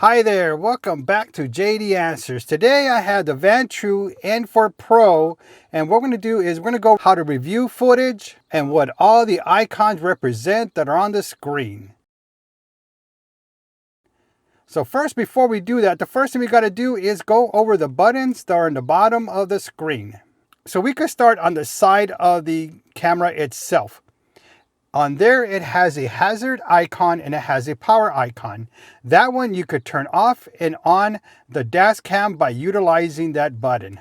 Hi there, welcome back to JD Answers. Today I have the Vantrue N4 PRO, and what we're going to do is we're going to go how to review footage and what all the icons represent that are on the screen. So first, before we do that, the first thing we got to do is go over the buttons that are in the bottom of the screen. So we could start on the side of the camera itself. On there, it has a hazard icon and it has a power icon. That one you could turn off and on the dash cam by utilizing that button.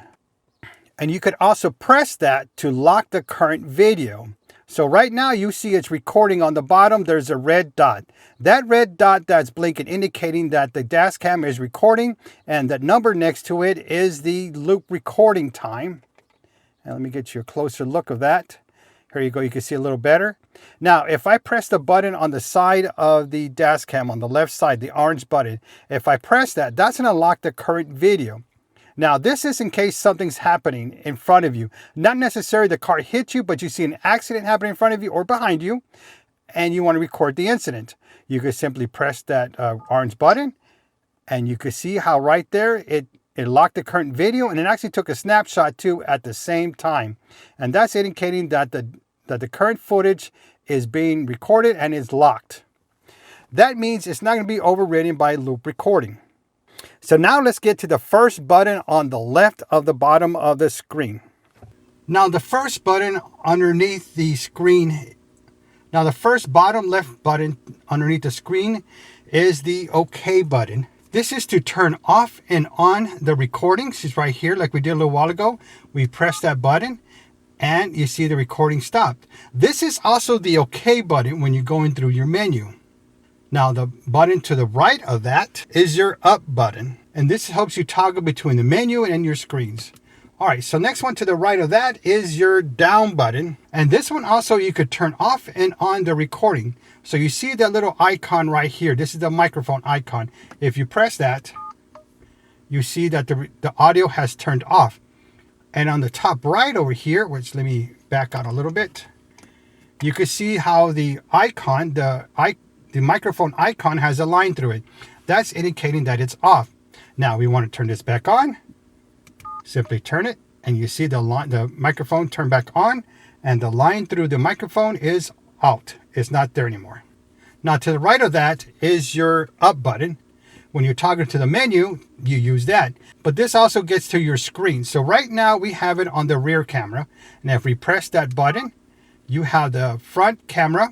And you could also press that to lock the current video. So right now you see it's recording on the bottom. There's a red dot. That red dot that's blinking indicating that the dash cam is recording, and that number next to it is the loop recording time. And let me get you a closer look of that. Here you go, you can see a little better. Now, if I press the button on the side of the dash cam, on the left side, the orange button, if I press that, that's going to lock the current video. Now, this is in case something's happening in front of you. Not necessarily the car hit you, but you see an accident happening in front of you or behind you, and you want to record the incident. You could simply press that orange button, and you could see how right there it locked the current video, and it actually took a snapshot too at the same time. And that's indicating that the current footage is being recorded and is locked. That means it's not going to be overridden by loop recording. So now let's get to the first button on the left of the bottom of the screen. Now the first button underneath the screen, now the first bottom left button underneath the screen is the OK button. This is to turn off and on the recordings. It's right here like we did a little while ago. We press that button and you see the recording stopped. This is also the OK button when you're going through your menu. Now the button to the right of that is your up button. And this helps you toggle between the menu and your screens. All right, so next one to the right of that is your down button. And this one also you could turn off and on the recording. So you see that little icon right here. This is the microphone icon. If you press that, you see that the audio has turned off. And on the top right over here, which let me back out a little bit, you can see how the icon, the microphone icon has a line through it. That's indicating that it's off. Now we want to turn this back on. Simply turn it and you see the microphone turn back on, and the line through the microphone is out. It's not there anymore. Now to the right of that is your up button. When you're talking to the menu, you use that. But this also gets to your screen. So right now we have it on the rear camera. And if we press that button, you have the front camera,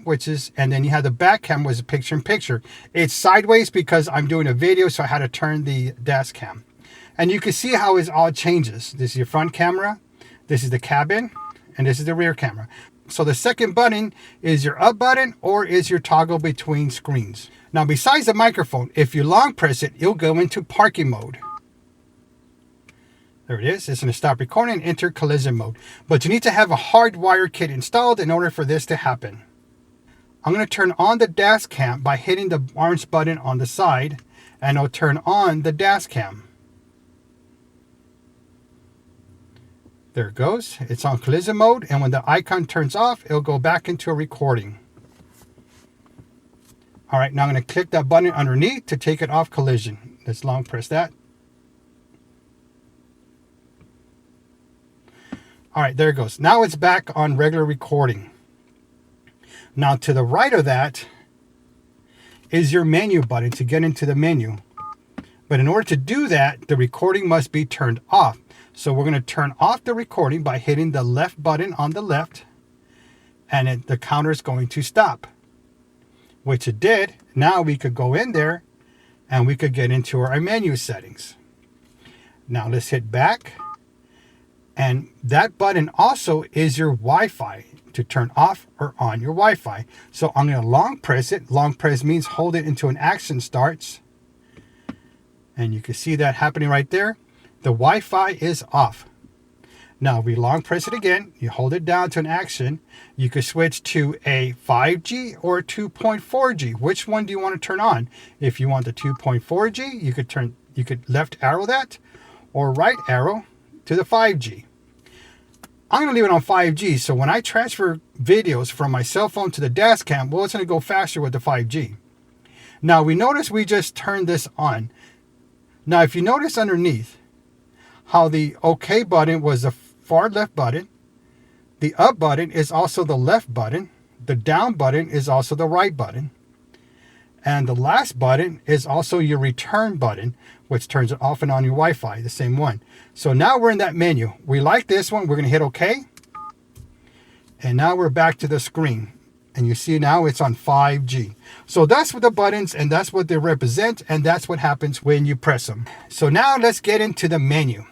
and then you have the back camera, which is picture in picture. It's sideways because I'm doing a video, so I had to turn the dash cam. And you can see how it all changes. This is your front camera, this is the cabin, and this is the rear camera. So the second button is your up button or is your toggle between screens. Now besides the microphone, if you long press it, it'll go into parking mode. There it is. It's going to stop recording and enter collision mode. But you need to have a HARDWIRE kit installed in order for this to happen. I'm going to turn on the dash cam by hitting the orange button on the side, and I'll turn on the dash cam. There it goes. It's on collision mode, and when the icon turns off, it'll go back into a recording. All right, now I'm going to click that button underneath to take it off collision. Let's long press that. All right, there it goes. Now it's back on regular recording. Now to the right of that is your menu button to get into the menu. But in order to do that, the recording must be turned off. So we're going to turn off the recording by hitting the left button on the left, and the counter is going to stop, which it did. Now we could go in there and we could get into our menu settings. Now let's hit back, and that button also is your Wi-Fi to turn off or on your Wi-Fi. So I'm going to long press it. Long press means hold it until an action starts, and you can see that happening right there. The Wi-Fi is off. Now we long press it again. You hold it down to an action. You could switch to a 5G or a 2.4G. Which one do you want to turn on? If you want the 2.4G, you could left arrow that or right arrow to the 5G. I'm going to leave it on 5G. So when I transfer videos from my cell phone to the dash cam, well, it's going to go faster with the 5G. Now we notice we just turned this on. Now if you notice underneath how the OK button was the far left button, the up button is also the left button, the down button is also the right button, and the last button is also your return button, which turns it off and on your Wi-Fi, the same one. So now we're in that menu. We like this one, we're gonna hit OK. And now we're back to the screen. And you see now it's on 5G. So that's what the buttons, and that's what they represent, and that's what happens when you press them. So now let's get into the menu.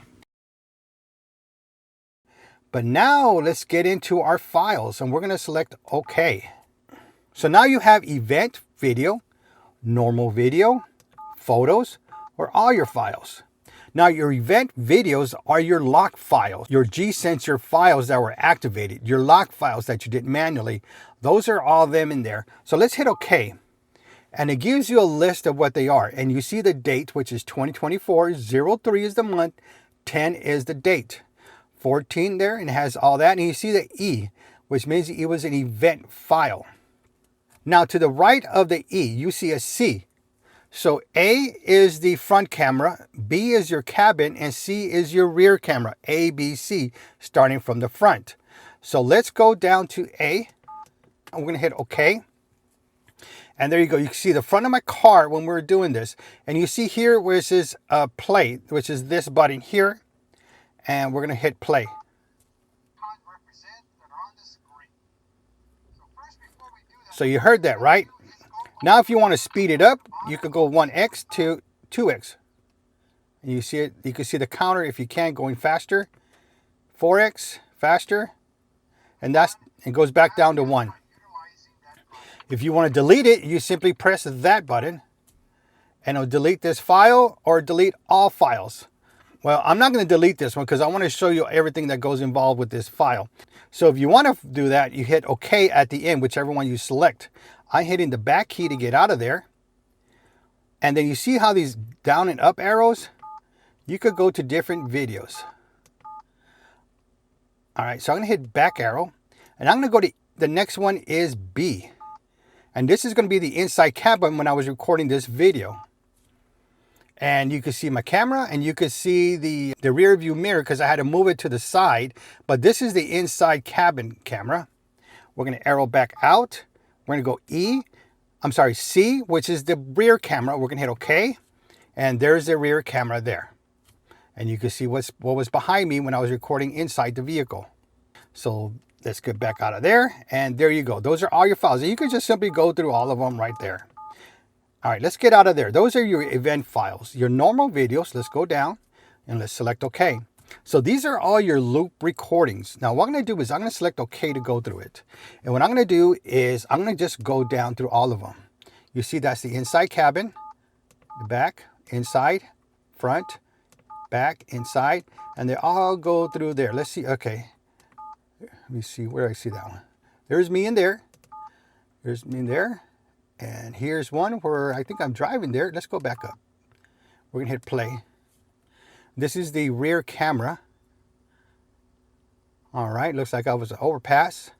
But now let's get into our files, and we're gonna select OK. So now you have event video, normal video, photos, or all your files. Now your event videos are your lock files, your G-Sensor files that were activated, your lock files that you did manually. Those are all them in there. So let's hit OK. And it gives you a list of what they are. And you see the date, which is 2024, 03 is the month, 10 is the date. 14 there, and it has all that. And you see the E, which means it was an event file. Now to the right of the E, you see a C. So A is the front camera, B is your cabin, and C is your rear camera, A, B, C, starting from the front. So let's go down to A. I'm going to hit OK. And there you go. You can see the front of my car when we're doing this. And you see here where it says play, which is this button here. And we're going to hit play. So you heard that, right? Now if you want to speed it up, you could go 1x to 2x. And you see it, you can see the counter if you can going faster. 4x, faster. And it goes back down to 1. If you want to delete it, you simply press that button. And it'll delete this file or delete all files. Well, I'm not going to delete this one because I want to show you everything that goes involved with this file. So if you want to do that, you hit OK at the end, whichever one you select. I'm hitting the back key to get out of there. And then you see how these down and up arrows? You could go to different videos. All right, so I'm going to hit back arrow. And I'm going to go to, the next one is B. And this is going to be the inside cabin when I was recording this video. And you can see my camera, and you can see the rear view mirror because I had to move it to the side. But this is the inside cabin camera. We're going to arrow back out. We're going to go C, which is the rear camera. We're going to hit OK. And there's the rear camera there. And you can see what was behind me when I was recording inside the vehicle. So let's get back out of there. And there you go. Those are all your files. And you can just simply go through all of them right there. All right, let's get out of there. Those are your event files. Your normal videos, let's go down and let's select OK. So these are all your loop recordings. Now what I'm going to do is I'm going to select OK to go through it. And what I'm going to do is I'm going to just go down through all of them. You see that's the inside cabin, the back, inside, front, back, inside, and they all go through there. Let's see. Okay. Let me see where I see that one. There's me in there. There's me in there. And here's one where I think I'm driving there. Let's go back up. We're going to hit play. This is the rear camera. All right, looks like I was an overpass.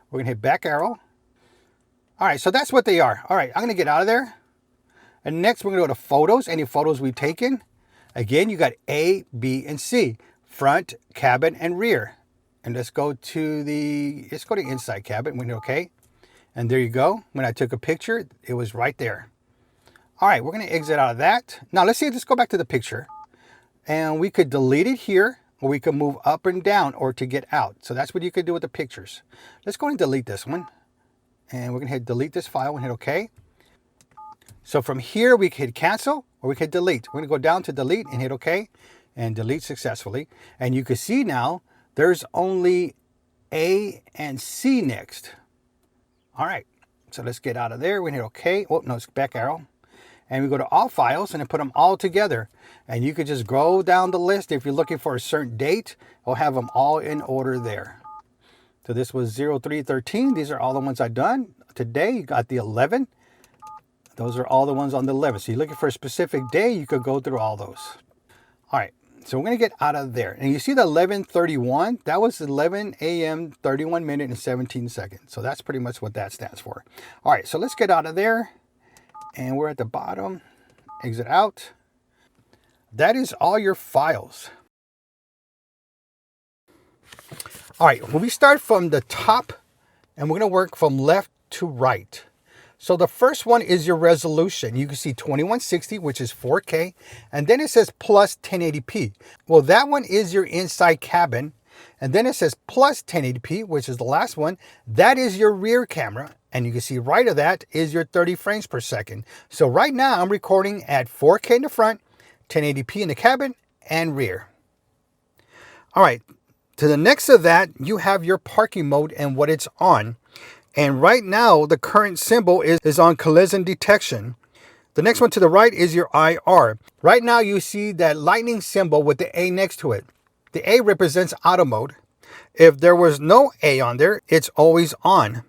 We're going to hit back arrow. All right, so that's what they are. All right, I'm going to get out of there. And next we're going to go to photos, any photos we've taken. Again, you got A, B, and C. Front, cabin, and rear. And let's go to the inside cabin. We hit OK. And there you go. When I took a picture, it was right there. All right, we're going to exit out of that. Now let's go back to the picture. And we could delete it here, or we could move up and down or to get out. So that's what you could do with the pictures. Let's go and delete this one. And we're going to hit delete this file and hit OK. So from here, we could cancel or we could delete. We're going to go down to delete and hit OK and delete successfully. And you can see now there's only A and C next. All right, so let's get out of there. We hit OK. Oh, no, it's back arrow. And we go to all files and then put them all together. And you could just go down the list. If you're looking for a certain date, we'll have them all in order there. So this was 0313. These are all the ones I've done. Today, you got the 11. Those are all the ones on the 11. So you're looking for a specific day, you could go through all those. All right, so we're going to get out of there. And you see the 11:31? That was 11 a.m., 31 minutes, and 17 seconds. So that's pretty much what that stands for. All right, so let's get out of there. And we're at the bottom. Exit out. That is all your files. All right, when we start from the top, and we're going to work from left to right. So the first one is your resolution. You can see 2160, which is 4K, and then it says plus 1080p. Well, that one is your inside cabin, and then it says plus 1080p, which is the last one. That is your rear camera, and you can see right of that is your 30 frames per second. So right now I'm recording at 4K in the front, 1080p in the cabin and rear. All right, to the next of that, you have your parking mode and what it's on. And right now, the current symbol is on collision detection. The next one to the right is your IR. Right now, you see that lightning symbol with the A next to it. The A represents auto mode. If there was no A on there, it's always on.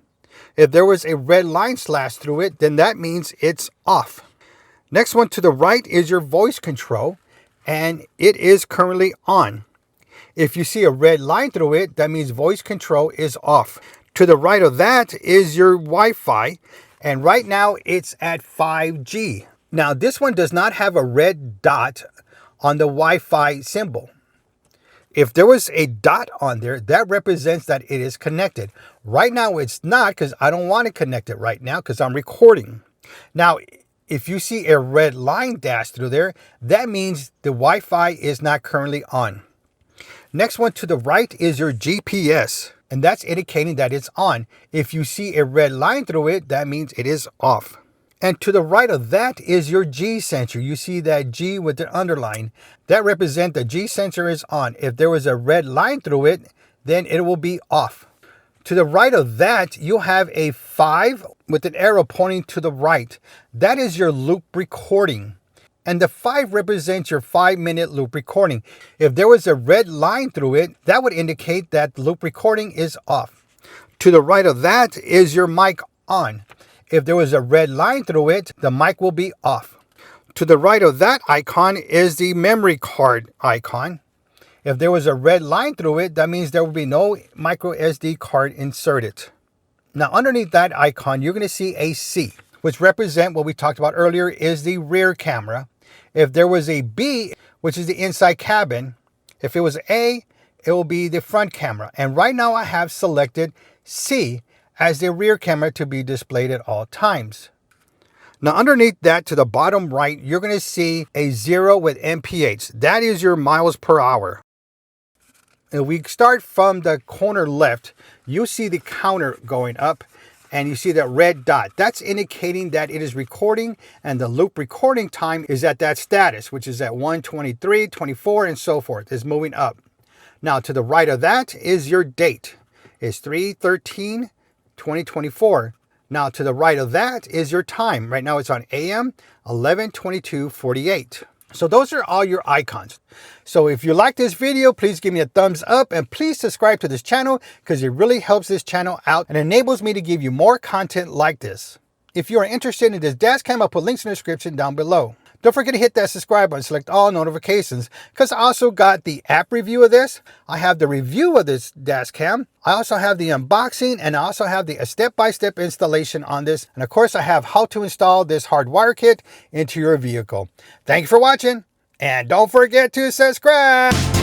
If there was a red line slashed through it, then that means it's off. Next one to the right is your voice control, and it is currently on. If you see a red line through it, that means voice control is off. To the right of that is your Wi-Fi, and right now it's at 5G. Now this one does not have a red dot on the Wi-Fi symbol. If there was a dot on there, that represents that it is connected. Right now it's not, because I don't want to connect it right now because I'm recording. Now, if you see a red line dash through there, that means the Wi-Fi is not currently on. Next one to the right is your GPS, and that's indicating that it's on. If you see a red line through it, that means it is off. And to the right of that is your G sensor. You see that G with the underline. That represents the G sensor is on. If there was a red line through it, then it will be off. To the right of that, you have a 5 with an arrow pointing to the right. That is your loop recording. And the 5 represents your 5-minute loop recording. If there was a red line through it, that would indicate that the loop recording is off. To the right of that is your mic on. If there was a red line through it, the mic will be off. To the right of that icon is the memory card icon. If there was a red line through it, that means there will be no micro SD card inserted. Now underneath that icon, you're going to see a C, which represent what we talked about earlier is the rear camera. If there was a B, which is the inside cabin, if it was A, it will be the front camera. And right now I have selected C as the rear camera to be displayed at all times. Now underneath that to the bottom right, you're going to see a 0 with MPH. That is your miles per hour. If we start from the corner left, you see the counter going up. And you see that red dot. That's indicating that it is recording, and the loop recording time is at that status, which is at 1:23, 24, and so forth. It's moving up. Now to the right of that is your date. It's 3/13/2024. Now to the right of that is your time. Right now it's on AM 11:22:48. So those are all your icons. So if you like this video, please give me a thumbs up and please subscribe to this channel because it really helps this channel out and enables me to give you more content like this. If you are interested in this dashcam, I'll put links in the description down below. Don't forget to hit that subscribe button, select all notifications, because I also got the app review of this. I have the review of this dashcam. I also have the unboxing, and I also have the step-by-step installation on this. And of course, I have how to install this HARDWIRE kit into your vehicle. Thank you for watching, and don't forget to subscribe.